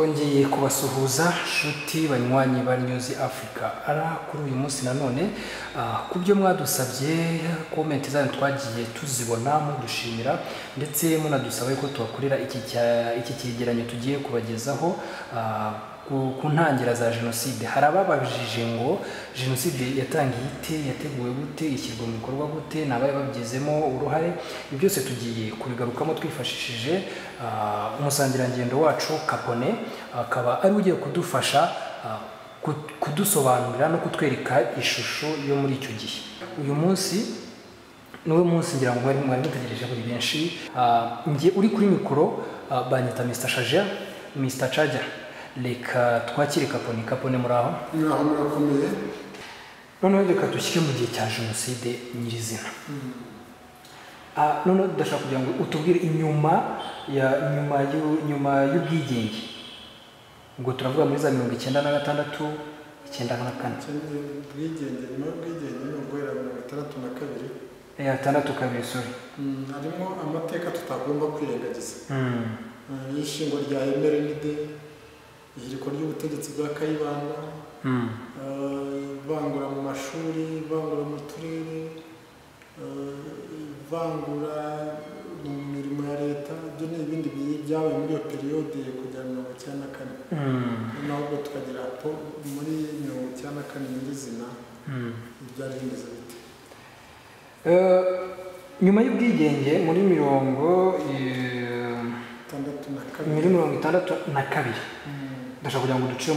twongeye kubasuhuza shuti banywanyi ba News Africa ara kuri uyu munsi nanone kubyo mwadusabye comment zanyu twagiye tuzibona mu dushimira ndetse munadusaba ko tubakorera iki cyegeranyo tugiye kubagezaho ku ntangira za genocide. Harababajije ngo genocide yatangiye ite, yateguwe gute, ishyirwa mu bikorwa gute, nabaye babyizemo uruhare. Ibyo byose tugiye kubigarukamo twifashishije umusangirangendo wacu Kapone, akaba ari ugiye kudufasha kudusobanurira no kutwereka ishusho yo muri icyo gihe. Uyu munsi niwe munsi ngira ngo mwari mutegereje buri benshi. Ngiye uri kuri mikoro banyita Mr. Charger, Mr. Charger. Reka twakire Kapone muraho. Murakomeye. Noneho reka dushyike mu gihe cya genocide nyirizina. Noneho ndashaka kugira ngo utubwire inyuma y'ubwigenge. Ubwo turavuga muri za 1996 94. Ubwigenge no guhera 62 sorry. Harimo amateka tutagomba kwirengagiza. Ishingwa rya MRND, ihiriko ry'ubutegetsi bwa Kayibanda, vangura mu mashuri, vangura mu turere, vangura mu mirimo ya leta, ibyo ni ibindi byabaye muri iyo periode kugera 1994. Nubwo tukagira muri 1994 nyirizina byari bimeze bite. Nyuma y'ubwigenge muri 1962 ndashaka kugira ngo duce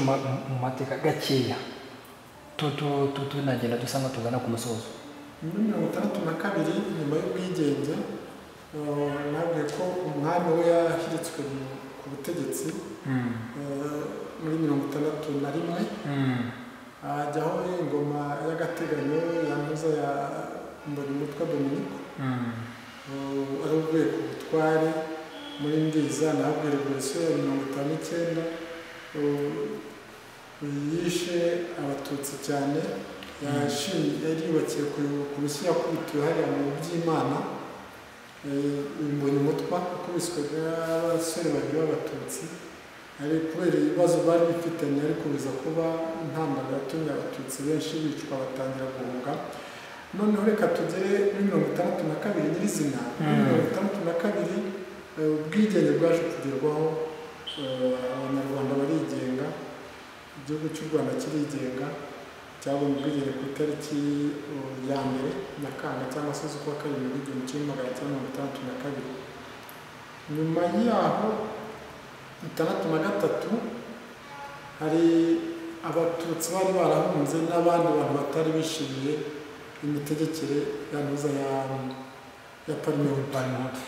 mu mateka gakeya tunagenda dusanga tugana ku musozo. Muri 1962 nyuma y'ubwigenge nabwiye ko umwami we yashyitswe ku butegetsi muri 1961 ajyaho ingoma y'agateganyo yanduza ya Mbonyumutwa Dominique aravuye ku butware muri Ndiza nabwo revolution ya 1959 yishe abatutsi cyane yariyubakiye ku Rusi yakubitiwe hariya mu by'Imana Mbonyumutwa akubiswe n'abasore babiri b'abatutsi ari kubera ibibazo bari bifitanye ariko biza kuba intambara yatumye abatutsi benshi bicwa batangira guhunga. Noneho reka tugere muri 1962 nyirizina. 1962 ubwigenge bwaje kugerwaho, abanyarwanda barigenga, igihugu cy'u Rwanda kirigenga, cyabonye ubwigenge ku itariki ya mbere Nyakanga cyangwa se z'ukwa kabiri 1962. Nyuma yaho 1963 hari abatutsi bari barahunze n'abandi bantu batari bishimiye imitegekere yanuza ya Parmehutu.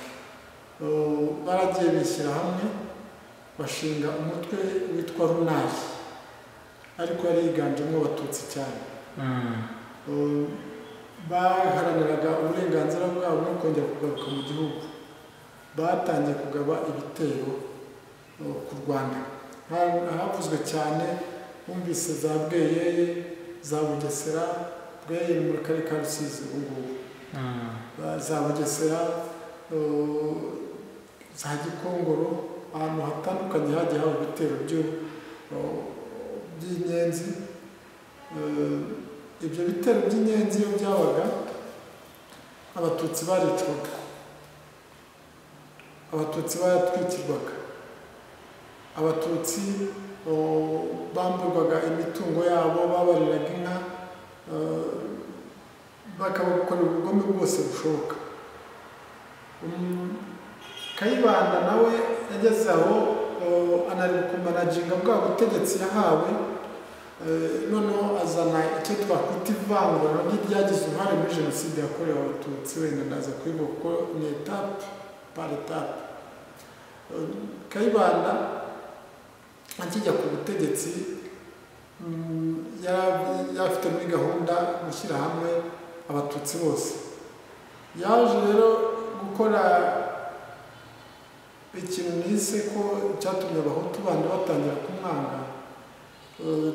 Baragiye bishyira hamwe bashinga umutwe witwa Runari, ariko yari yiganjemo abatutsi cyane. Baharaniraga uburenganzira bwabo no kongera kugaruka mu gihugu. Batangiye kugaba ibitero ku Rwanda. Havuzwe cyane bumvise za Bweyeye, za Bugesera, Bweyeye muri karere ka Rusizi ubungubu, za Bugesera, za Gikongoro, ahantu hatandukanye hagiye haba ibitero by'inyenzi. Ibyo bitero by'inyenzi iyo byabaga abatutsi baricwaga, abatutsi baratwikirwaga, abatutsi bamburwaga imitungo yabo, babariraga inka, bakabakorera ubugome bwose bushoboka. Kayibanda nawe yageze aho anareba kumanaginga bwa butegetsi yahawe, noneho azana icyo twakwita ivangura n'iryagize uruhare muri genocide yakorewe abatutsi. Wenda ndaza kwibuka ko ni etape par etape. Kayibanda akijya ku butegetsi yari afite muri gahunda gushyira hamwe abatutsi bose. Yaje rero gukora ikintu nise ko cyatumye abahutu bandi batangira kumwanga,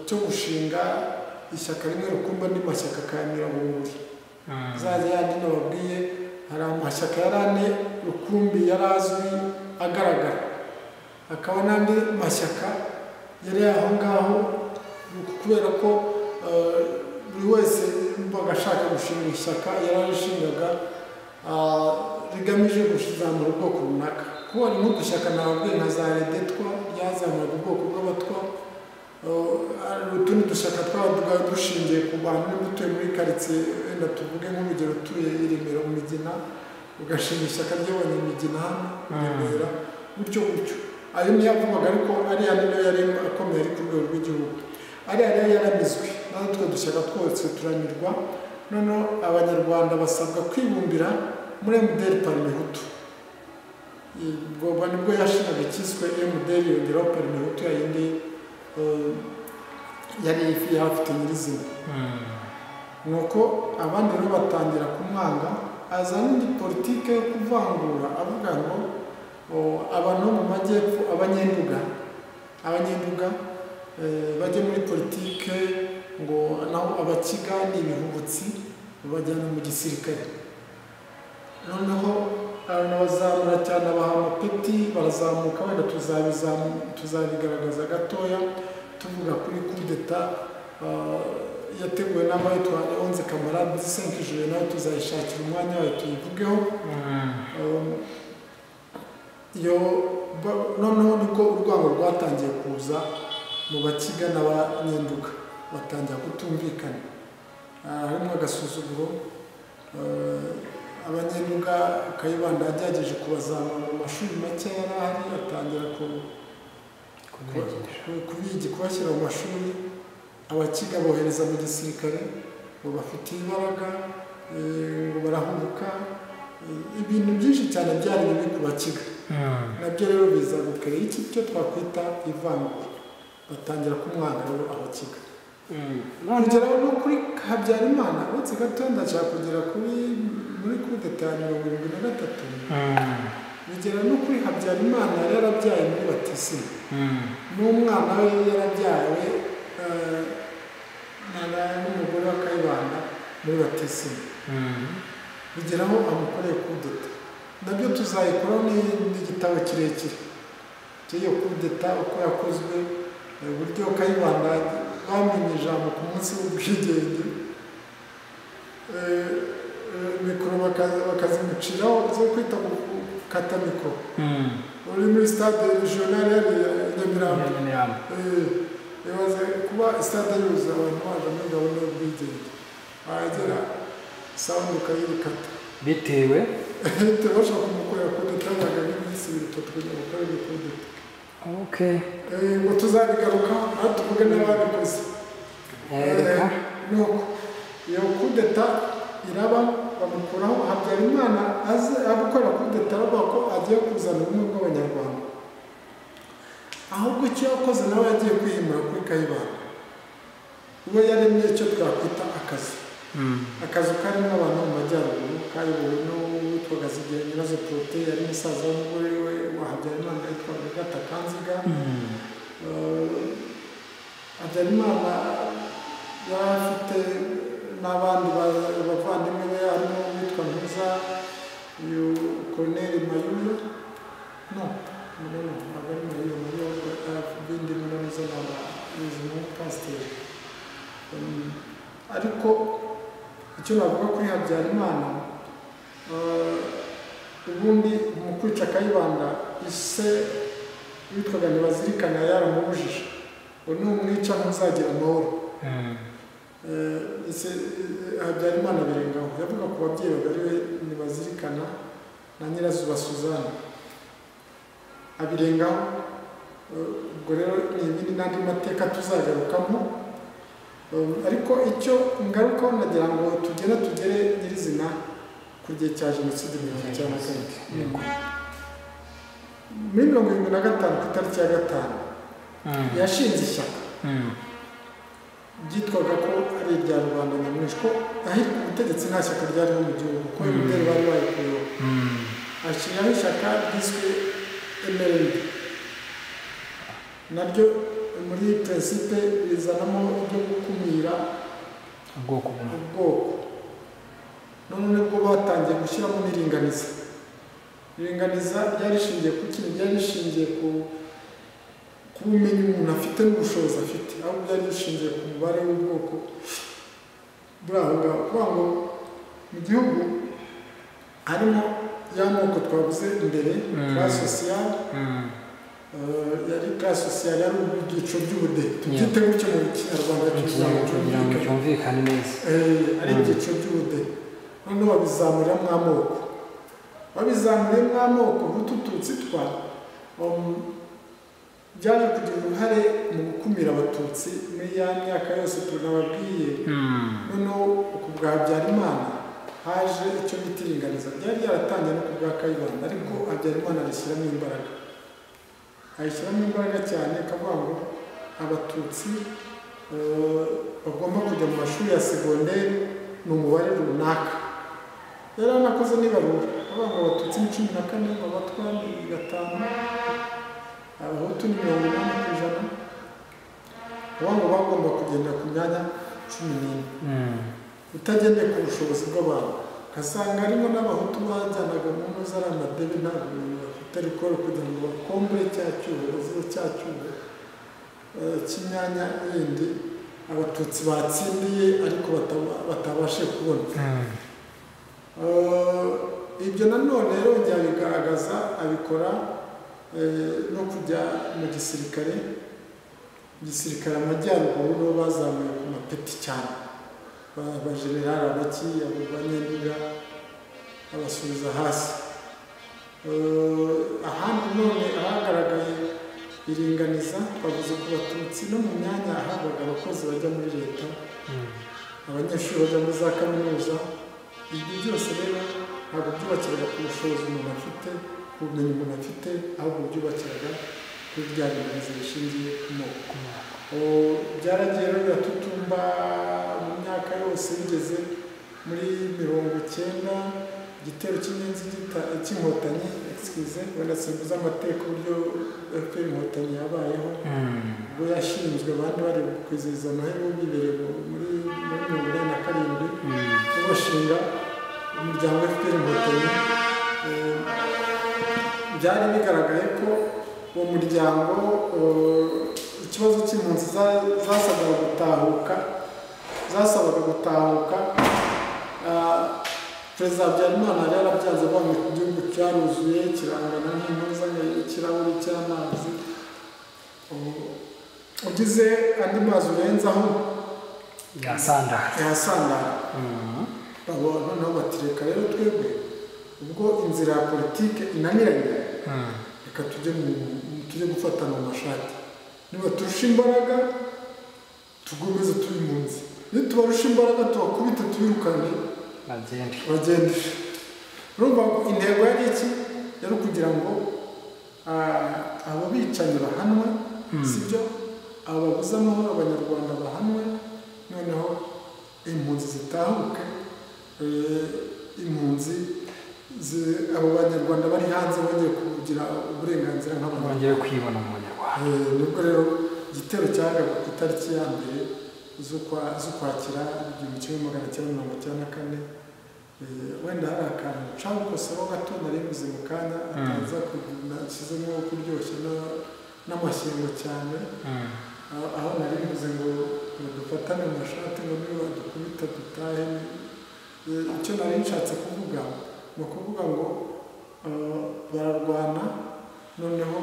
cyo gushinga ishyaka rimwe rukumbi andi mashyaka akayamira bunguri. Zaje yandi nababwiye hari amashyaka yari ane rukumbi yari azwi agaragara, hakaba n'andi mashyaka yari aho ngaho kubera ko buri wese yumvaga ashaka gushinga ishyaka yararishingaga rigamije kuzamura ubwoko runaka. Kuba ari nk'uko ishyaka nababwiye nka za redetwa ryazamuraga ubwoko bw'abatwa, utundi dushyaka twabaga dushingiye ku bantu niba utuye muri karitsiye, wenda tuvuge nk'urugero utuye i Remera mu Migina, ugashinga ishyaka ry'abanyamigina hano Remera, gutyo gutyo. Ayo niyo yavugaga, ariko ariya niyo yari akomeye ari ku rwego rw'igihugu. Ariya rero yaramizwe, natwe dushyaka twose turanirwa. Noneho abanyarwanda basabwa kwibumbira muri MDR Parmehutu. Ubwo nibwo yashingaga ikiswe MDR yongeraho Parmehutu yayindi yari afite nyirizina. Nuko abandi rero batangira kumwanga, aza n'indi politike yo kuvangura, avuga ngo abantu mu majyepfo abanyenduga bajya muri politike, ngo naho abakiga ni ibihubutsi bajyana mu gisirikare. Noneho bazamura cyane, abaha amapeti, barazamuka, wenda tuzabigaragaza gatoya tuvuga kuri coup d'etat yateguwe n'abayitwa Onze Camarade 5 juillet, nawe tuzayishakira umwanya wayo tuyivugeho. Noneho niko urwango rwatangiye kuza mu bakiga n'abanyenduga, batangira kutumvikana, harimo agasuzuguro. Abanyenduga Kayibanda yagerageje kubazamura mu mashuri make yari ahari, atangira kubashyira mu mashuri. Abakiga bohereza mu gisirikare, ngo bafite imbaraga, ngo barahubuka. Ibintu byinshi cyane byari bibi ku bakiga. Nabyo rero biza gukorera iki cyo twakwita ivangura, batangira kumwanga rero abakiga. Kugera no kuri Habyarimana, uretse gato ndashaka kugera muri coup d'etat 1973, bigera no kuri Habyarimana yari yarabyaye muri batisimu, n'umwana we yarabyawe n'umugore wa Kayibanda muri batisimu. Bigeraho amukoreye coup d'etat. Nabyo tuzayikoraho n'igitabo kirekire cy'iyo coup d'etat, uko yakozwe, uburyo Kayibanda bamenye ijambo ku munsi w'ubwigenge, mikoro bakazimuciraho zo kwita gukata mikoro. Uri muri stade regionale ya Nyamirambo, ibaze kuba stade yuzuye abantu baje muri gahunda y'ubwigenge, wagera sound ukayikata bitewe bashaka kumukorera coup d'etat, bagabinyisi bitotwe gukorera coup d'etat. Okay. Ngo tuzabigarukaho aho tuvuge n'ababikoze. Nuko iyo coup d'etat iraba, bamukuraho. Habyarimana aze gukora coup d'etat, avuga ko agiye kuzana ubumwe bw'Abanyarwanda. Ahubwo icyo yakoze nawe yagiye kwihimura kuri Kayibanda. Uwo yaremye icyo twakwita akazi. Akazi karimo abantu mu majyaruguru, kayobowe n'uwitwaga Nyirazo Protais, yari musaza w'umugore we wa Habyarimana yitwaga Gata Kanziga. Habyarimana yari afite n'abandi bavandimwe be, harimo uwitwa Ntuza, uyu Colonel Mayuya, ntabwo ari Mayuya, bindi Ntuza n'abayobozi pasiteri. Ariko icyo navuga kuri Habyarimana, ubundi mu kwica Kayibanda, ise witwaga Ntibazirikana yaramubujije, ngo numwica ntuzagira amahoro. Habyarimana birengaho, yavuga ku babyeyi babiri we Ntibazirikana na Nyirazuba Suzanne, abirengaho. Ubwo rero ni ibindi n'andi mateka tuzagarukamo, ariko icyo ngarukaho nagira ngo tugere nyirizina ku gihe cya Jenoside 1994. Muri 1975 ku itariki ya 5 yashinze ishyaka byitwaga ko ari irya rubanda nyamwinshi, ko ahirwa ubutegetsi nta shyaka ryariho mu gihugu, ko imideli bari bayikuyeho. Ashyiraho ishyaka ryiswe MRND, naryo muri principe rizanamo ibyo gukumira ubwoko. None nibwo batangiye gushyiramo n'iringaniza. Iringaniza ryarishingiye ku kintu, ryarishingiye ku ubumenyi umuntu afite n'ubushobozi afite, aho byari bishingiye ku mubare w'ubwoko buri aho ngaho. Kuvuga ngo mu gihugu harimo ya moko twavuze imbere, classe sociale, yari classe sociale yari ibyiciro by'ubudehe, tubyite gutyo mu Kinyarwanda cyumvikane neza, ari ibyiciro by'ubudehe. Noneho babizamuriramo amoko, babizamuriyemo amoko nk'utututsi twa byaje kugira uruhare mu gukumira abatutsi muri ya myaka yose tunababwiye. Noneho ku bwa Habyarimana haje icyo bita iringaniza, byari byaratangiye no ku bwa Kayibanda, ariko Habyarimana arishyiramo imbaraga, ayishyiramo imbaraga cyane, akavuga ngo abatutsi bagomba kujya mu mashuri ya segonderi ni umubare runaka. Yari anakoze n'ibarura avuga ngo abatutsi ni 14, abatwa ni 5, abahutu ni 80%, avuga ngo bagomba kugenda ku myanya 14 utagendeye ku bushobozi bw'abantu. Ugasanga harimo n'abahutu bajyanaga mu ngo zari amadebe, ntabwo bafite rikoro kugira ngo bakombure cya cyuho, bazibe cya cyuho cy'imyanya yindi abatutsi batsindiye ariko batabashe kubona. Ibyo nanone rero njya bigaragaza, abikora no kujya mu gisirikare. Igisirikare amajyaruguru bo bazamuye ku mapeti cyane, abajenerali abaki, abo banyenduga abasubiza hasi. Ahandi none ahagaragaye iringaniza twavuze ku batutsi, no mu myanya ahabwaga abakozi bajya muri leta, abanyeshuri bajya muri za kaminuza. Ibyo byose rero ntabwo byubakiraga ku bushobozi umuntu afite, ku bumenyi umuntu afite, ahubwo byubakiraga kuri rya ringaniza rishingiye ku moko. Byaragiye rero biratutumba mu myaka yose, bigeze muri 90, igitero cy'inyenzi cy'inkotanyi, wenda simbuze amateka uburyo FPR inkotanyi yabayeho, ubwo yashinzwe abandi bari kwizihiza Noheli bibereye muri 1987, bashinga umuryango FPR inkotanyi. Byari bigaragaye ko uwo muryango ikibazo cy'impunzi zasabaga gutahuka. Perezida Habyarimana yari yarabyanze, avuga ngo igihugu cyaruzuye kirangana nk'intuza ikirahuri cy'amazi, ugize andi mazi urenzaho yasandara. Noneho batireka rero twebwe ubwo inzira ya politike inaniranye, reka tujye gufatana mu mashati, niba turusha imbaraga tugomeze turi impunzi, nitubarusha imbaraga tubakubite tubirukane bagende. Urumva intego yari iki? Yari ukugira ngo abo bicanyi bahanwe, sibyo, abo babuze amahoro abanyarwanda bahanwe, noneho impunzi zitahuke, impunzi abo banyarwanda bari hanze bongeye kugira uburenganzira nk'abantu, bongeye kwibona mu Banyarwanda. Nibwo rero igitero cyagaga ku itariki ya mbere z'Ukwakira 1994. Wenda hari akantu nshaka gukosora gato nari mvuze mu kanya, ataza nashyizemo kuryoshya n'amashyengo cyane, aho nari mvuze ngo dufatane mu mashati ngo niba dukubita dutahe. Icyo nari nshatse kuvuga ni ukuvuga ngo bararwana, noneho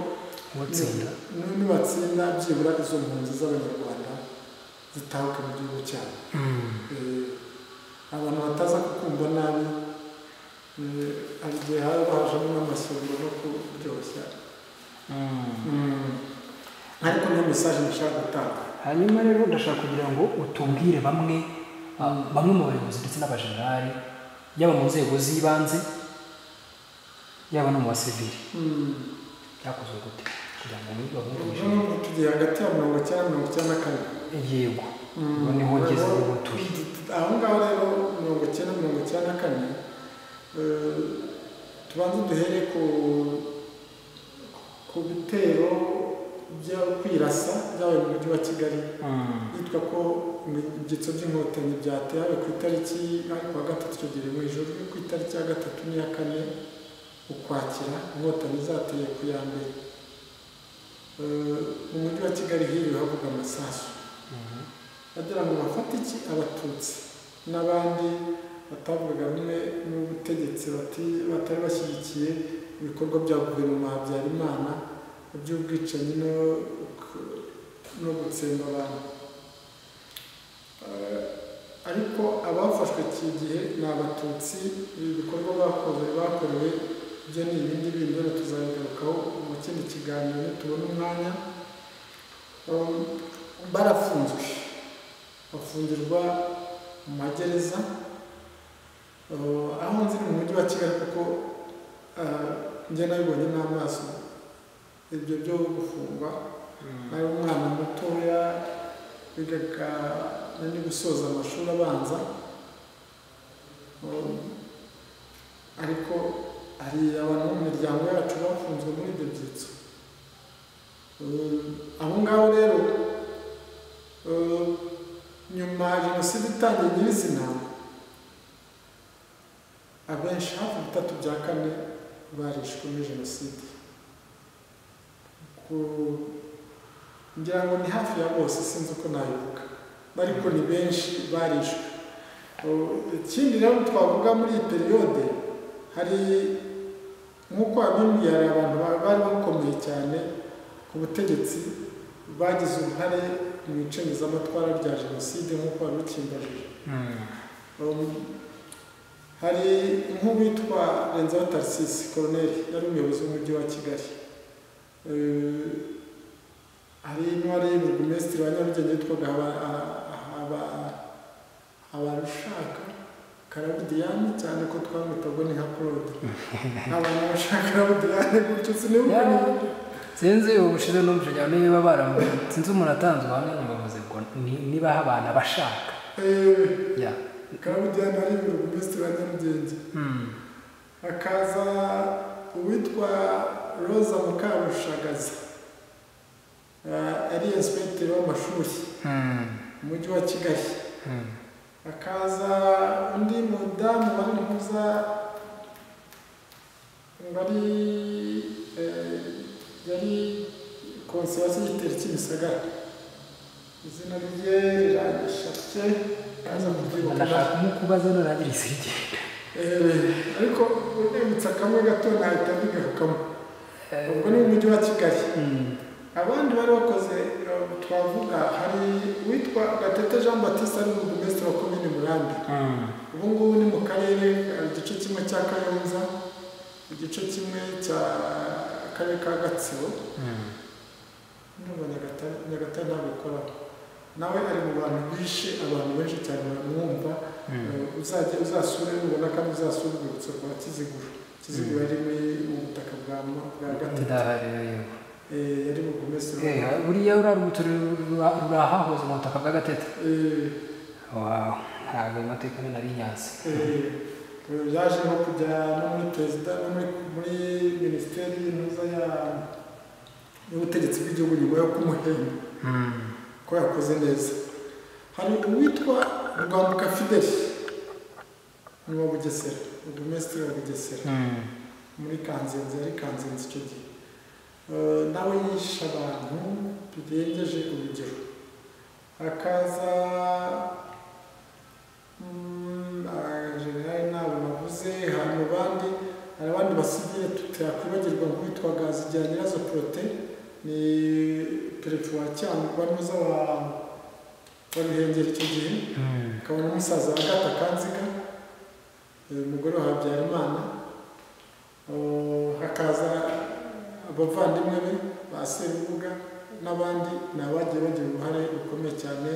nibatsinda byibura izo mpunzi z'abanyarwanda zitahuka mu gihugu cyabo. Abantu bataza kukumva nabi, hari igihe haba hajemo n'amashyamba no kuryoshya, ariko niyo mesaje nashaka gutanga. Hanyuma rero ndashaka kugira ngo utubwire bamwe mu bayobozi ndetse n'abajenerali, yaba mu nzego z'ibanze yaba no mu basivili, byakozwe gute kugira ngo babumvishe? Tugiye hagati ya 1994. Yego, niho ngeze ubu turi aho ngaho rero 1994. Tubanze duhere ku bitero byo kwirasa byabaye mu mujyi wa Kigali, yitwa ko ibyitso by'inkotanyi byatewe ku itariki ariko wa gatatu, icyo gihe mu ijoro ku itariki ya 3 n'iya 4 Ukwakira, inkotanyi zateye ku ya mbere mu mujyi wa Kigali hiriwe havuga amasasu bagira ngo bafate iki abatutsi n'abandi batavugaga rumwe n'ubutegetsi batari bashyigikiye ibikorwa bya guverinoma ya Habyarimana by'ubwicanyi no gutsemba abantu. Ariko abafashwe iki gihe ni abatutsi, ibikorwa bakorewe byo ni ibindi bindi rero tuzabigarukaho mu kindi kiganiro tubona umwanya. Barafunzwe bafungirwa mu magereza aho nziri mu mujyi wa Kigali kuko njye nabibonye n'amaso ibyo byo gufungwa. Nari umwana mutoya bigaga nari gusoza amashuri abanza, ariko hari abantu mu miryango yacu bafunzwe muri ibyo byitso. Aho ngaho rero nyuma Jenoside itangiye nyirizina, abenshi hafi 3/4 barishwe muri Jenoside. Ngira ngo ni hafi ya bose, sinzi uko nabivuga, ariko ni benshi barishwe. Ikindi rero twavuga muri iyi periyode, hari nk'uko abimbwiye, hari abantu bari bakomeye cyane ku butegetsi bagize uruhare mu icengezamatwara rya Jenoside nk'uko wari ukimbajije. Hari nk'uwitwa Renzaho Tarsisi Colonel, yari umuyobozi w'umujyi wa Kigali. Hari n'uwari burugumesitiri wa Nyarugenge witwaga Habarushaka Karabudiyani, cyane ko twamwitaga ni nka Claude. Abantu bashaka Karabudiyani gutyo sinibuka. Sinzi ubushize n'umuje cyane niba baramwe, sinzi umuntu atanzwe hamwe n'umuvuze ngo niba abana bashaka. Karabudiyani ari burugumesitiri wa Nyarugenge. Hakaza uwitwa Rosa Mukarushagaza, ari inspector w'amashuri mu mujyi wa Kigali. Hakaza undi mudamu wari mpuza yari konservasi y'igitero cy'imisagara, izina rye riranyishatse kaza kubyibuka. Ndashaka kumukubaza none abirisi ariko unibutsa kamwe gato nahita mbigarukamo. Ubwo ni mu mujyi wa Kigali. Abandi bari bakoze twavuga, hari witwa Gatete Jean Baptiste ari burugumesitiri wa komine Murambi. Ubu ngubu ni mu karere, igice kimwe cya Kayonza, igice kimwe cya karere ka Gatsibo. Nyagatare ntabwo ikoraho. Nawe ari mu bantu bishe abantu benshi cyane baramwumva. Uzasure ubona kandi uzasure urwibutso rwa Kiziguro. Kiziguro yari mu butaka bwa Gatete. Yari burugumesitiri. Buriya urarwibutso rurahahoze mu butaka bwa Gatete. Ntabwo ayo mateka nari nyazi. Yaje nko kujya no muri perezida no muri minisiteri y'ubutegetsi bw'igihugu nyuma yo kumuhemba ko yakoze neza. Hari uwitwa Rwambuka Fideli ni wa Bugesera, burugumesitiri wa Bugesera muri Kanzenze, yari Kanzenze icyo gihe. Nawe yishe abantu birengeje urugero. Hakaza generali nabo navuze. Hari abandi basivile tutakwibagirwa nk'uwitwa Gazigira Nyirazo Prote, ni perefe wa Cyangwa n'uza wa Ruhengeri icyo gihe. Akaba n'umusaza wa Gata Kanziga, umugore wa Habyarimana. Hakaza abavandimwe be ba Serubuga n'abandi ni abagiye bagira uruhare rukomeye cyane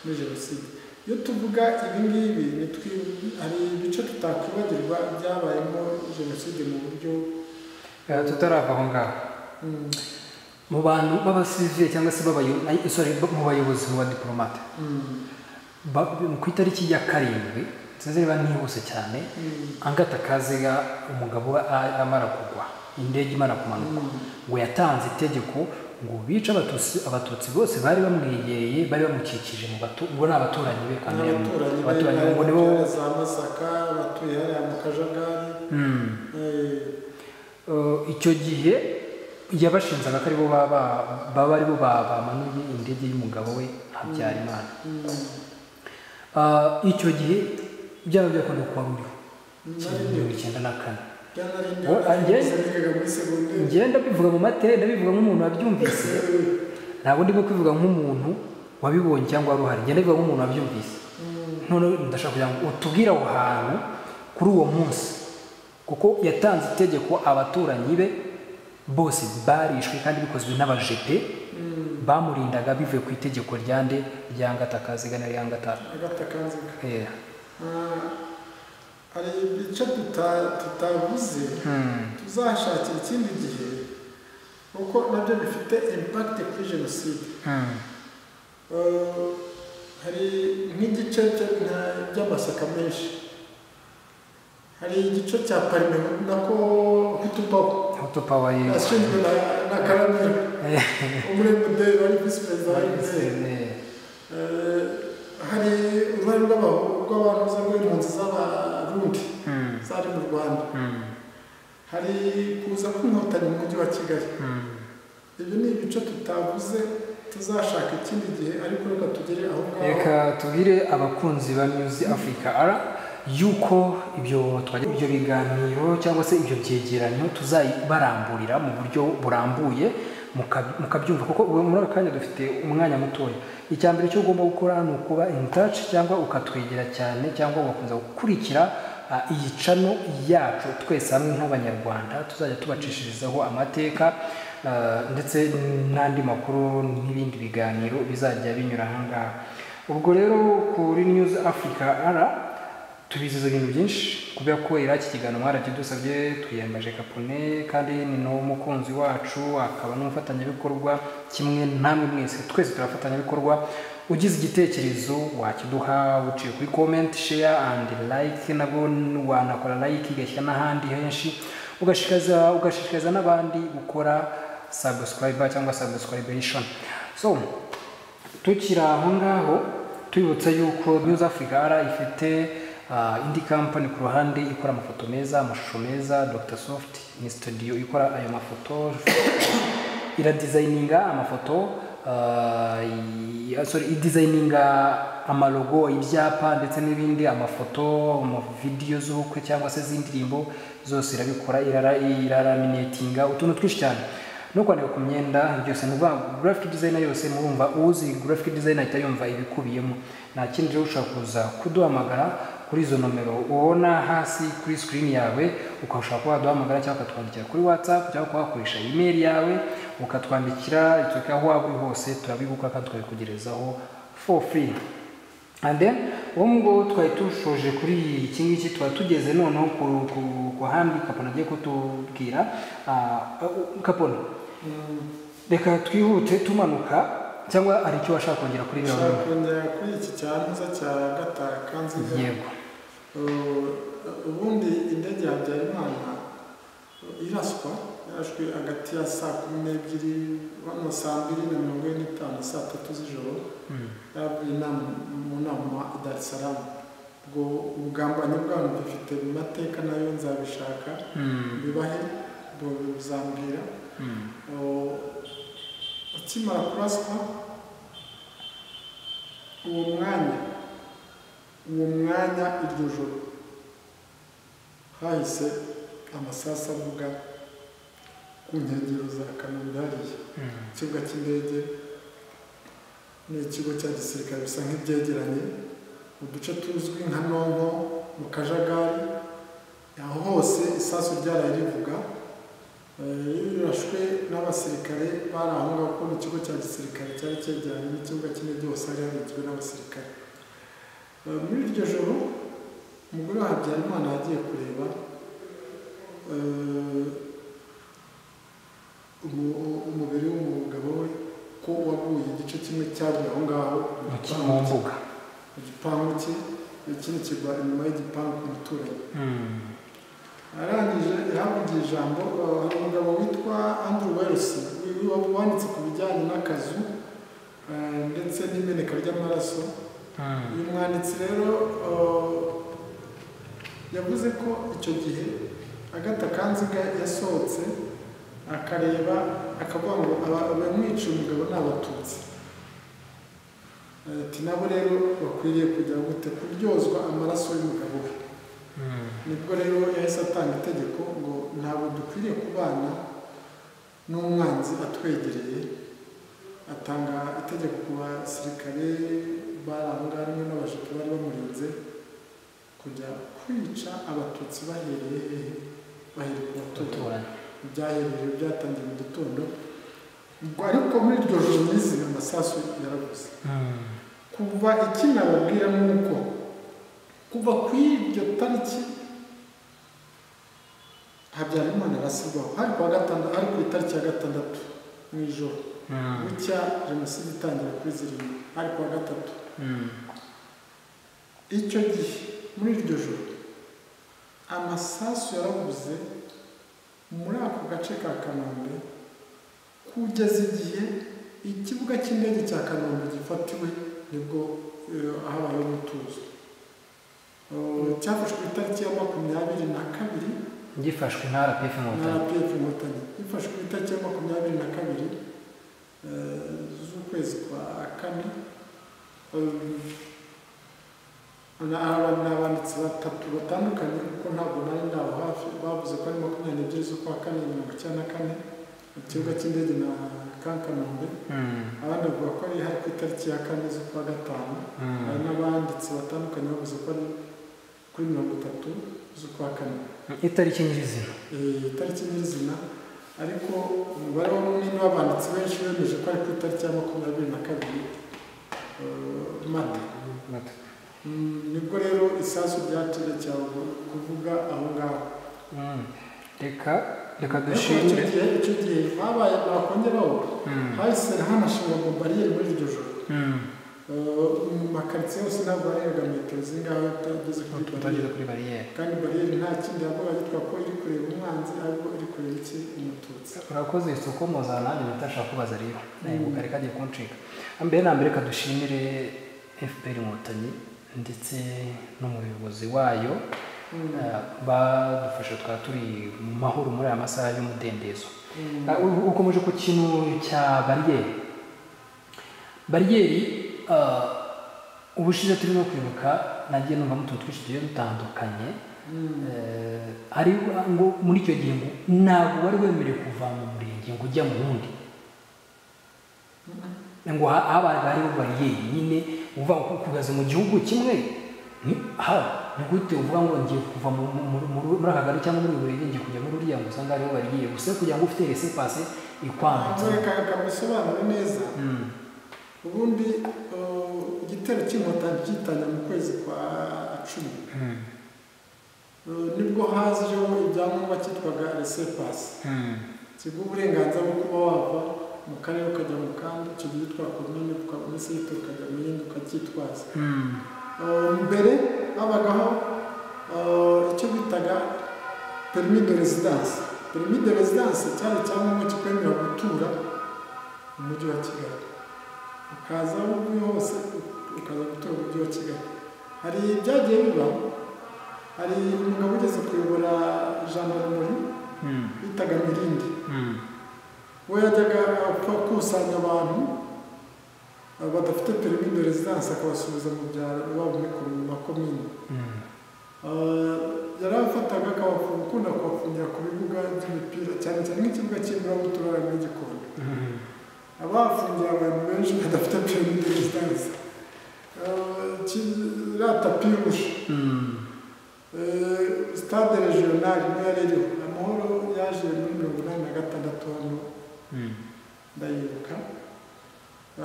muri Jenoside. Iyo tuvuga ibi ngibi, hari ibice tutakwibagirwa byabayemo Jenoside mu buryo tutarava aho ngaho. Mu bantu b'abasivile cyangwa se mu bayobozi, mu badiplomate, ku itariki ya 7 sinzi niba ntihuse cyane, Angata Kaziga umugabo we amara kugwa, indege imana kumanuka, ngo yatanze itegeko ngo bice abatutsi bose bari bamwegereye, bari bamukikije mu ngo n'abaturanyi be, kandi abaturanyi ngo nibo za Masaka batuye hariya mu Kajagari. Icyo gihe yabashinzaga ko aribo baba aribo bamanuye indege y'umugabo we Habyarimana. Icyo gihe byaba byakunda kuba ruriho 1994. Ngenda bivuga mu mateka, ndabivuga nk'umuntu wabyumvise, ntabwo ndimo kwivuga nk'umuntu wabibonye cyangwa waruhari, ngenda bivuga nk'umuntu wabyumvise. None ndashaka kugira ngo utubwire aho hantu kuri uwo munsi, kuko yatanze itegeko abaturanyi be bose barishwe kandi bikozwe n'abajepe bamurindaga bivuye ku itegeko ryande rya Ngatakaziga rya Ngatakaziga. Hari ibice tutavuze tuzashakira ikindi gihe kuko nabyo bifite impact kuri jenoside. Hari nk'igice by'amashyaka menshi, hari igice cya parlement nako Hutupawa yashinzwe na Karamira umurembe wari visi perezida wa hari uruhare rw'abantu z'impunzi z'abarundi zari mu Rwanda, hari kuza kw'inkotanyi mu mujyi wa Kigali. Ibyo ni ibice tutavuze, tuzashaka ikindi gihe, ariko reka tugere aho ngaho. Reka tubwire abakunzi ba News Africa yuko ibyo biganiro cyangwa se ibyo byegeranyo tuzabaramburira mu buryo burambuye mukabyumva, kuko muri aka kanya dufite umwanya mutoya. Icyambere cyo ugomba gukora ni ukuba in touch cyangwa ukatwegera cyane cyangwa ugakomeza gukurikira iyi channel yacu twese hamwe nk'abanyarwanda, tuzajya tubacishirizaho amateka ndetse n'andi makuru n'ibindi biganiro bizajya binyura ahangaha. Ubwo rero kuri News Africa tubiziza ibintu byinshi, kubera ko iki kiganiro mwarakidusabye, twiyambaje Kapone kandi ni no mukunzi wacu akaba n'umufatanyabikorwa kimwe namwe mwese, twese turafatanyabikorwa. Ugize igitekerezo wakiduha uciye kuri comment, share and like, nabwo wanakora like igashyira n'ahandi henshi, ugashishikariza n'abandi gukora subscribe cyangwa subscribation. So tukira aho ngaho twibutsa yuko News Africa ifite indi company ku ruhande ikora amafoto meza, amashusho meza. Dr Soft ni studio ikora ayo mafoto, iradesigninga amafoto, designinga amalogo, ibyapa ndetse n'ibindi, amafoto, video z'ubukwe cyangwa se z'indirimbo zose irabikora, iraraminatinga utuntu twinshi cyane no kwandika ku myenda byose. Nuva graphic designer yose murumva, uzi graphic designer ahita yumva ibikubiyemo. Nta kindi rero ushaka kuza kuduhamagara kuri izo nomero ubona hasi kuri screen yawe, ukashaka kuba duhamagara cyangwa ukatwandikira kuri WhatsApp cyangwa kuhakoresha email yawe ukatwandikira itoke aho waba uri hose, turabiguka kandi tukabikugerezaho for free. And then ubwo twari tushoje kuri iki ngiki, tugeze noneho ku handi Kapona agiye kutubwira. Kapona, reka twihute tumanuka, cyangwa ari icyo washaka kongera kuri bino? Kongera kuri iki cyanza cya Ngatakaziga. Yego. Ubundi indege ya Habyarimana iraswa, yarashwe hagati ya saa 12 hano saa 2:45 saa 3 z'ijoro. Yavuye mu nama i Dar es Salaam. Ubwo ubugambanyi bwabo bifite mu mateka nayo nzabishaka bibahe buzambwira. Akimara kuraswa uwo mwanya iryo joro hahise amasasu avuga ku nkengero za Kanombe hariya. Ikibuga cy'indege n'ikigo cya gisirikare bisa nk'ibyegeranye, uduce tuzwi nka Nonko mu Kajagari, aho hose isasu ryaraye rivuga. Rirashwe n'abasirikare bari aho ngaho, kuko ikigo cya gisirikare cyari cyegeranye n'ikibuga cy'indege hose hari harinzwe n'abasirikare. Muri iryo joro umugore wa Habyarimana yagiye kureba umubiri w'umugabo we ko waguye, igice kimwe cyaguye aho ngaho mu mbuga, mu gipangu cye, ikindi kigwa inyuma y'igipangu ku muturanyi. Arangije yahavugiye ijambo. Hari umugabo witwa Andrew Wells wanditse ku bijyanye n'akazu ndetse n'imeneka ry'amaraso. Uyu mwanditsi rero yavuze ko icyo gihe Agatha Kanziga yasohotse akareba akavuga ngo abamwica umugabo ni abatutsi. Ati nabo rero bakwiriye kujya gute kuryozwa amaraso y'umugabo we. Nibwo rero yahise atanga itegeko ngo ntabwo dukwiriye kubana n'umwanzi atwegereye. Atanga itegeko ku basirikare bari aho ngaho harimo n'abajepe bari bamurinze kujya kwica abatutsi bahereye ku baturanyi. Byahereye byatangiye mu gitondo, ariko muri iryo joro nyizina amasasu yarabuze. Kuva iki nababwira nuko kuva ku iryo tariki Habyarimana arasigwaho hari ku itariki ya 6 mu ijoro bucya jenoside itangira kuri 7 hari ku wa 3. Icyo gihe muri iryo joro amasasu yarabuze muri ako gace ka Kanombe kugeza igihe ikibuga cy'indege cya Kanombe gifatiwe nibwo habaye umutuzo. Cyafashwe itariki ya 22 gifashwe na RPF Inkotanyi gifashwe itariki ya 22 z'ukwezi kwa 4. Abanditsi batatu batandukanye kuko ntabwo nari ndaho hafi bavuze ko ari 22 z'ukwa 4 1994 mu kibuga cy'indege na Kanombe. Abandi bavuga ko ari hari ku itariki ya 4 z'ukwa 5. Hari n'abanditsi batandukanye bavuze ko ari kuri 30 z'ukwa 4 itariki nyirizina. Itariki nyirizina, ariko umubare munini w'abanditsi benshi bemeje ko ari ku itariki ya 22 Mata. Nibwo rero isasu ryaterekeye kuvuga aho ngaho. Reka dushimire icyo gihe habaye bakongeraho hahise hanashingwa ngo bariyeri muri iryo joro. Mu makaritsiye yose ntabwo harengaga metero zingaho utageze kuri bariyeri, kandi bariyeri nta kindi yavuga yitwa ko iri kureba umwanzi ahubwo iri kureba iki umututsi. Urakoze isoko mpuzanahanga bitashaka kubaza rero nayibuka reka agiye kuncika. Mbere na mbere reka dushimire FPR Inkotanyi ndetse n'umuyobozi wayo badufasha twaba turi mu mahoro muri aya masaha y'umudendezo. Ukomeje ku kintu cya bariyeri ubushize turimo kwibuka nagiye numva mutuntu twinshi tugiye dutandukanye. Ari ngo muri icyo gihe ngo ntabwo wari wemerewe kuva mu murenge ngo ujya mu wundi, ngo habaye hariho bariyeri nyine uva kugaza mu gihugu kimwe. Ni gute uvuga ngo ngiye kuva muri aka gari cyangwa muri buri ngiye kujya muri uriya ngo usanga hariho bariyeri gusa kugira ngo ufite laissez-passer ikwambutse. Kabisobanura neza. Ubundi igitero cy'Inkotanyi gitangira mu kwezi kwa 10. Nibwo hajeho ibyangombwa cyitwaga laissez-passer. Kigo uburenganzira bwo kuba wava mu karere ukajya mu kandi, icyo gihe yitwa komine, ukabona se ukajya mu yindi ukacyitwaza. Mbere habagaho icyo bitaga permis de résidence. Permis de résidence cyari icyangombwa kikwemerera gutura mu mujyi wa Kigali, ukaza aho uvuye hose ukaza gutura mu mujyi wa Kigali. Hari ibyagiye biba, hari umugabo ugeze kuyobora gendarmerie bitaga Mirindi. We yajyaga akusanya abantu badafite permis de résidence akabasubiza mu byaro iwabo mu makomine. Yarafataga akunda kubafungira ku bibuga by'imipira cyane cyane nk'ikibuga cy'Imburabuturo muri Gikondo. Abafungiye abantu benshi badafite permis de résidence. Tapi rouge, stade régional niyo yari iriho. Amahoro yaje muri 1986 hano ndayibuka,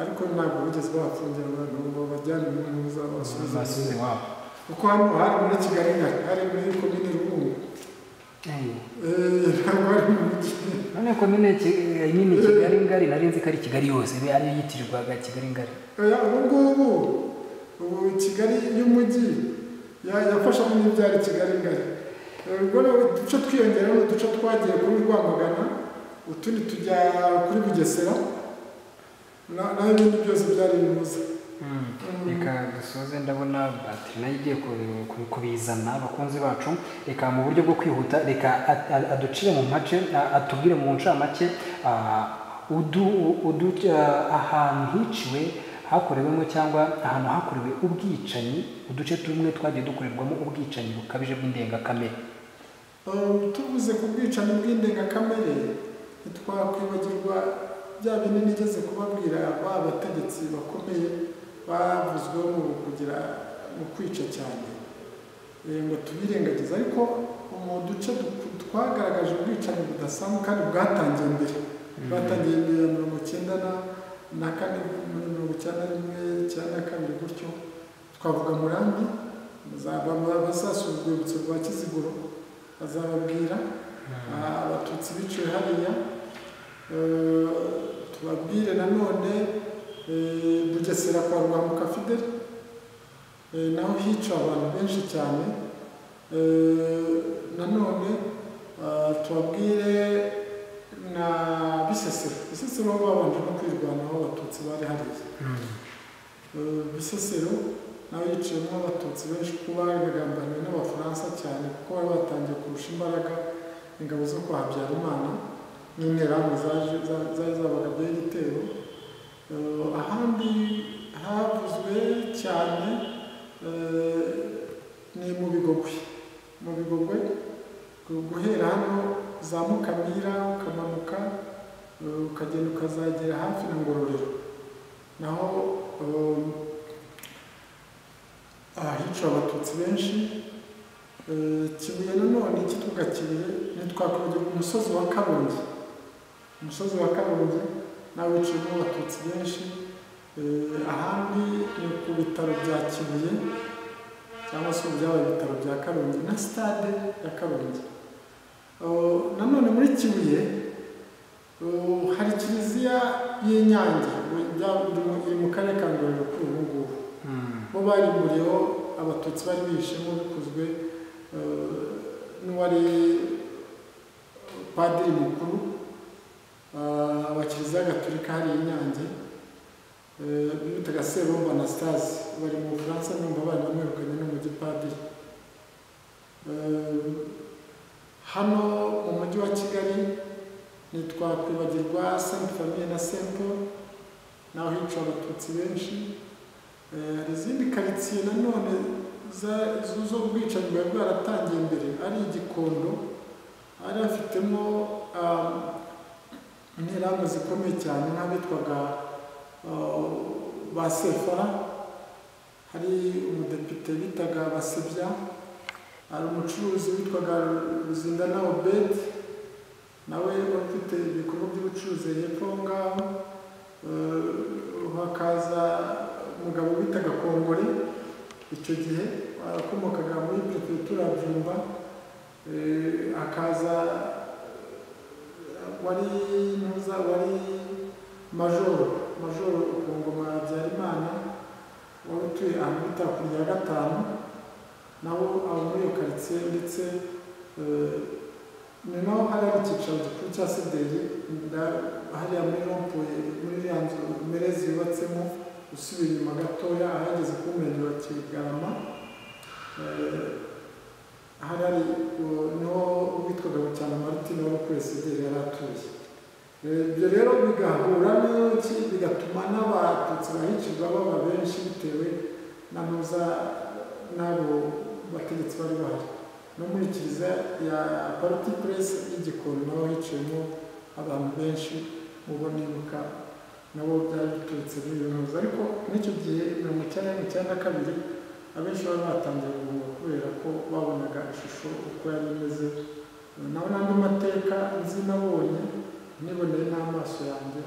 ariko ntabwo bigeze bafungira abantu ngo bajyane mu ntuza basubize iwabo, kuko hano hari muri Kigali ngari, hari muri komine Rubungo. Ntabwo ari mu mujyi. None komine nini Kigali ngari nari nzi ko ari Kigali yose ariyo yitirirwaga Kigali ngari. Ubu Kigali y'umujyi yafashamo n'ibyari Kigali ngari. Ubwo uduce twiyongeraho uduce twagiye kuri Rwamagana, utundi tujya kuri Bugesera, naho ibindi byose byari bimuze. reka dusoze ndabona batiri nayo igiye kubizana abakunzi bacu. Reka mu buryo bwo kwihuta reka aducire mu mace atubwire mu ncamake ahantu hiciwe hakorewemo cyangwa ahantu hakorewe ubwicanyi, uduce tumwe twagiye dukorerwamo ubwicanyi bukabije bw'indengakamere. Tuvuze ku bwicanyi bw'indengakamere ntitwakwibagirwa bya binini nigeze kubabwira ba bategetsi bakomeye bavuzweho mu kwica cyane ngo tubirengagize, ariko mu duce twagaragaje ubwicanyi budasanzwe kandi bwatangiye mbere batangiye mbere ya 1994 gutyo. Twavuga Murambi, bazasura urwibutso rwa Kiziguro bazababwira abatutsi biciwe hariya. Tubabwire nanone Bugesera kwa Rwamuka Fidel naho hica abantu benshi cyane. Nanone tubabwire na Bisesero babanje no kwirwanaho abatutsi bari hariya. Bisesero nawe yiciyemo abatutsi benshi kuko bagambaniwe n'Abafaransa cyane kuko bari batangiye kurusha imbaraga ingabo zo kwa Habyarimana n'interahamwe zari zabagabyeho igitero. Ahandi havuzwe cyane ni mu Bigogwe guhera hano za Mukamira ukamanuka ukagenda ukazagera hafi na Ngororero, naho ahicwa abatutsi benshi. Kibuye nanone kitwaga Kibuye ntitwakwibagirwa umusozi wa Karongi nawe wiciyemo abatutsi benshi. Ahandi ni ku bitaro bya Kibuye cyangwa se byabaye ibitaro bya Karongi na stade ya Karongi. Nanone muri Kibuye hari kiliziya y'Inyange iri mu karere ka Ngororero kuri ubu ngubu. Bo bari muriho abatutsi bari bishemo bikozwe n'uwari padiri mukuru wa Kiliziya Gatolika hari Inyange bitaga Seromba Anastase, bari mu Bufaransa numva abana bamwirukanye n'umugipadiri. Hano mu mujyi wa Kigali ntitwakwibagirwa Sainte Famille na Saint Paul naho hicwa abatutsi benshi. Hari izindi karitsiye nanone zo ubwicanyi bwari bwaratangiye mbere ari Gikondo, hari hafitemo interahamwe zikomeye cyane nk'abitwaga ba Sefara, hari umudepite bitaga Basebya, hari umucuruzi witwaga Ruzindana Obed nawe ufite ibikorwa by'ubucuruzi hepfo ngaho. Hakaza umugabo bitaga Kongore, icyo gihe wakomokaga muri Perefegitura ya Byumba. Hakaza wari majoro ku ngoma ya Habyarimana wari utuye ahantu bita ku rya Gatanu, naho abo muri iyo karitsiye. Ndetse ni naho hari icyicaro gikuru cya Sederi hariya muri rompuye muri iriya nzu Merezi yubatsemo usubiye inyuma gatoya ahageze ku murenge wa Kigarama. Hari niho witwaga Bucyana Martin wari kuri Sederi yari atuye. Ibyo rero bigahura bigatuma n'abatutsi bahicirwa baba benshi bitewe n'abo bategetsi bari bahari. No muri Kiliziya ya Parti Presse y'Igikondo naho hiciyemo abantu benshi mubonibuka nabo byari biturutse muri iyo ntuza. Ariko n'icyo gihe 1992 abenshi bari batangiye guhunga kubera ko babonaga ishusho uko yari imeze. Naho n'andi mateka nzi nabonye niboneye n'amaso yanjye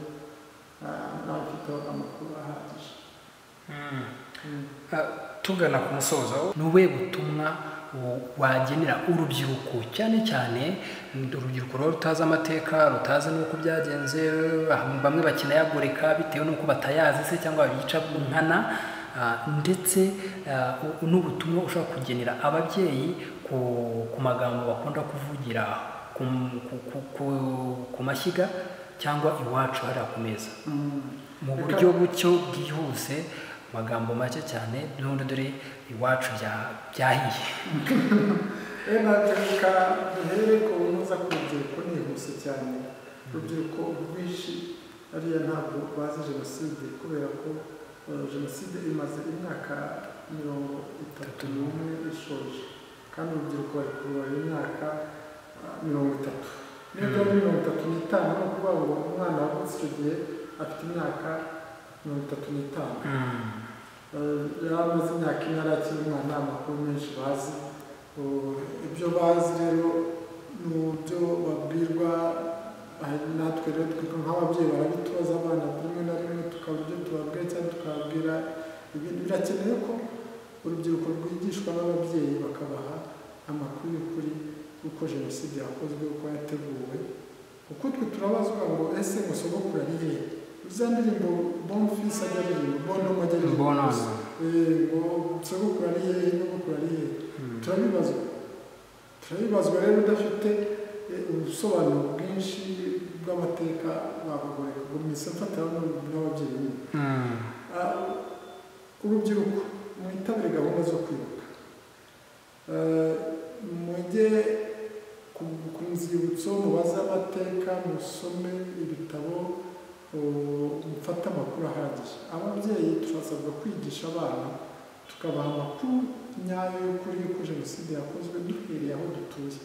n'abafite amakuru ahagije. Tugana ku musozo, ni ubuhe butumwa wagenera urubyiruko cyane cyane urubyiruko rutazi amateka, rutazi n'uko byagenze, bamwe bakinayagoreka bitewe n'uko batayazi se cyangwa bayica nkana, ndetse n'ubutumwa ushobora kugenera ababyeyi ku magambo bakunda kuvugira ku mashyiga cyangwa iwacu hariya ku meza mu buryo bucyo bwihuse magambo make cyane n'ubundi dore iwacu byahiye. Reka duhere ku ntuza ku rubyiruko nihuse cyane. Urubyiruko rwinshi ariya ntabwo bazi jenoside kubera ko jenoside imaze imyaka 31 ishoje kandi urubyiruko bari kurubara imyaka 30. Nibwo 35 no kuvuga ngo umwana wavutse icyo gihe afite imyaka 35. Yamaze imyaka ine arakiri umwana, amakuru menshi bazi. Ibyo bazi rero ni ibyo babwirwa, natwe rero nk'ababyeyi barabitoza abana rimwe na rimwe, tukabura ibyo tubabwira cyangwa tukababwira ibintu. Birakenewe ko urubyiruko rwigishwa n'ababyeyi bakabaha amakuru y'ukuri uko jenoside yakozwe, uko yateguwe. Kuko twe turabazwa ngo ese musogokuru ari hehe? Za ndirimbo Bonfils ajya aririmba, Bonomo ajya aririmba, ngo musogokuru ari hehe, nyogokuru ari hehe? Turabibazwa rero udafite ubusobanuro bwinshi bw'amateka babagoreka ngo mwese mfatira n'ababyeyi nyine. Urubyiruko mwitabire gahunda zo kwibuka, mujye ku nzibutso mubaze amateka, musome ibitabo, mufate amakuru ahagije. Ababyeyi turasabwa kwigisha abana tukabaha amakuru nyayo y'ukuri yuko jenoside yakozwe duhereye aho dutuye,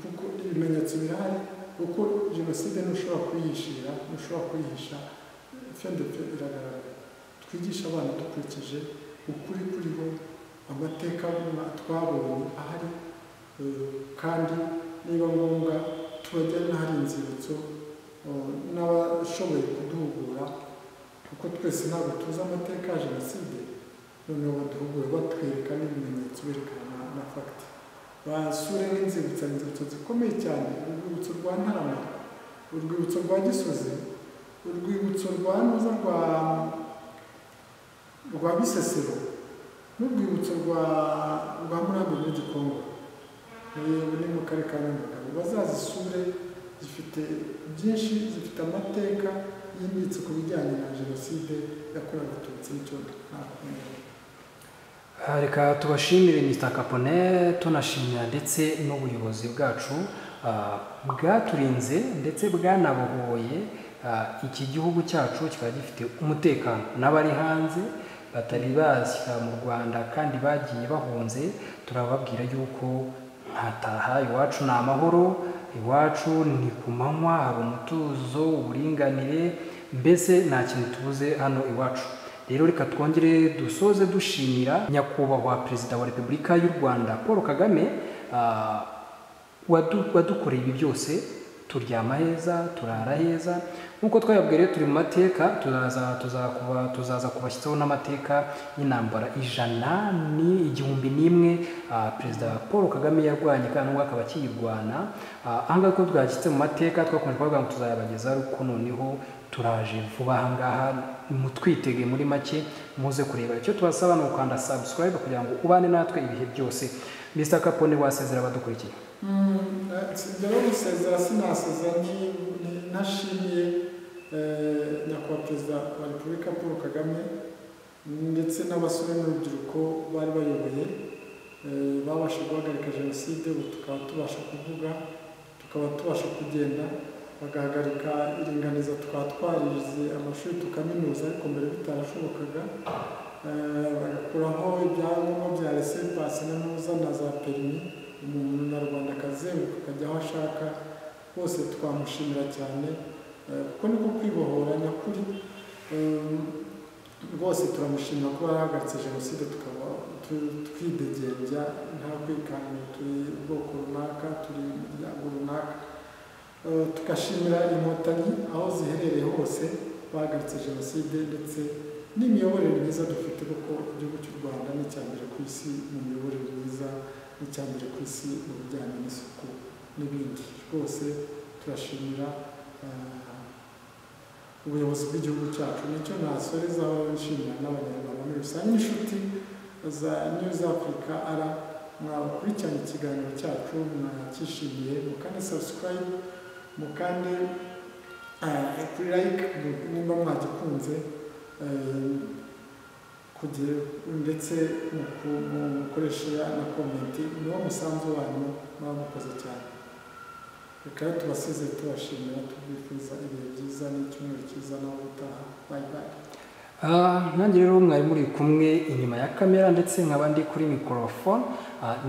kuko ibimenyetso birahari. Kuko jenoside ntushobora kuyishira, ntushobora kuyihisha, fendefe iragaragara. Twigisha abana dukurikije ukuri kuriho, amateka twabonye ahari, kandi niba ngombwa tubajyane n'ahari inzibutso n'abashoboye kuduhugura, kuko twese ntabwo tuzi amateka ya jenoside. Noneho baduhugure batwereka n'ibimenyetso, berekana na fagiti. Basure n'inzibutso zikomeye cyane, urwibutso rwa Ntarama, urwibutso rwa Gisozi, urwibutso rwa Ntuza rwa Bisesero, n'urwibutso rwa Murambi muri Gikongo, ni mu karere ka Nyamagabe. Bazazisure, zifite byinshi, zifite amateka yimbitse ku bijyanye na jenoside yakorewe Abatutsi n'icyo ntakumenya. Reka tubashimire Mr. Capone, tunashimira ndetse n'ubuyobozi bwacu bwaturinze ndetse bwanabohoye iki gihugu cyacu kikaba gifite umutekano. N'abari hanze batari bashyira mu Rwanda kandi bagiye bahunze, turababwira yuko ntataha, iwacu ni amahoro, iwacu ni ku manywa, hari umutuzo, uburinganire, mbese nta kintu tubuze hano iwacu. Rero reka twongere dusoze dushimira nyakubahwa Perezida wa Repubulika y'u Rwanda Paul Kagame wadukoreye ibi byose, turyama heza, turara heza. Nkuko twayabwiriye turi mu mateka, tuzaza kubashyizeho n'amateka y'intambara 101 Perezida Paul Kagame yarwanye kandi n'ubwo akaba akiyirwana. Ahangaha ko twashyitse mu mateka, twakomeje kuvuga ngo tuzayabageza, ariko noneho turaje vuba. Ahangaha mutwitege muri make, muze kureba. Icyo tubasaba ni ukanda subscribe kugira ngo ubane natwe ibihe byose. Mr. Capone, wasezera abadukurikiye? Sinjya gusezera, sinasezera nashimiye nyakubahwa Perezida wa Repubulika Paul Kagame ndetse n'abasore n'urubyiruko bari bayoboye, babasha guhagarika jenoside. Ubu tukaba tubasha kuvuga, tukaba tubasha kugenda, bagahagarika iringaniza twatwarize amashuri tukaminuza, ariko mbere bitarashobokaga. Bagakuraho ibyangombwa bya laissez-passer na za permis, umuntu Munyarwandakazi akajya aho ashaka. Bose twamushimira cyane, kuko niko kwibohora nyakuri. Rwose turamushimira kuba yarahagaritse jenoside, tukaba twidegembya nta kwikanga, turi ubwoko runaka, turi imiryango runaka. Tugashimira inkotanyi aho ziherereye hose bahagaritse jenoside, ndetse n'imiyoborere myiza dufite, kuko igihugu cy'u Rwanda ni icyambere ku isi mu miyoborere myiza, n'icyambere ku isi mu bijyanye n'isuku n'ibindi. Rwose turashimira ubuyobozi bw'igihugu cyacu. Nicyo nasoreza nshimira n'abanyarwanda muri rusange, inshuti za News Africa mwakurikiranye ikiganiro cyacu, mwakishimiye, mukande subscribe, mukande kuri like nimba mwagikunze. kugira ndetse mu gukoresha na komenti niwo musanzu wanyu muba mukoze cyane. Reka tubasize tubashimira tubifuza ibihe byiza n'icyumweru cyiza nawe utaha. Bye bye. Nanjye rero mwari muri kumwe inyuma ya kamera ndetse nk'abandi kuri microphone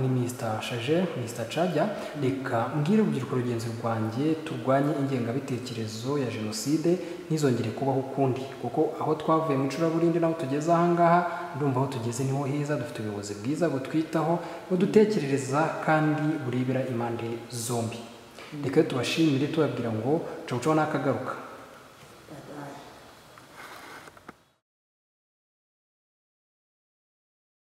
ni Mr. Charger, Mr. Charger. Reka mbwire urubyiruko rugenzi rwanjye turwanye ingengabitekerezo ya jenoside ntizongere kubaho ukundi, kuko aho twavuye mu icuraburindi naho tugeze ahangaha ndumva aho tugeze niho heza. Dufite ubuyobozi bwiza butwitaho budutekerereza kandi burebera impande zombi. Reka tubashimire tubabwira ngo cawu cawu nakagaruka.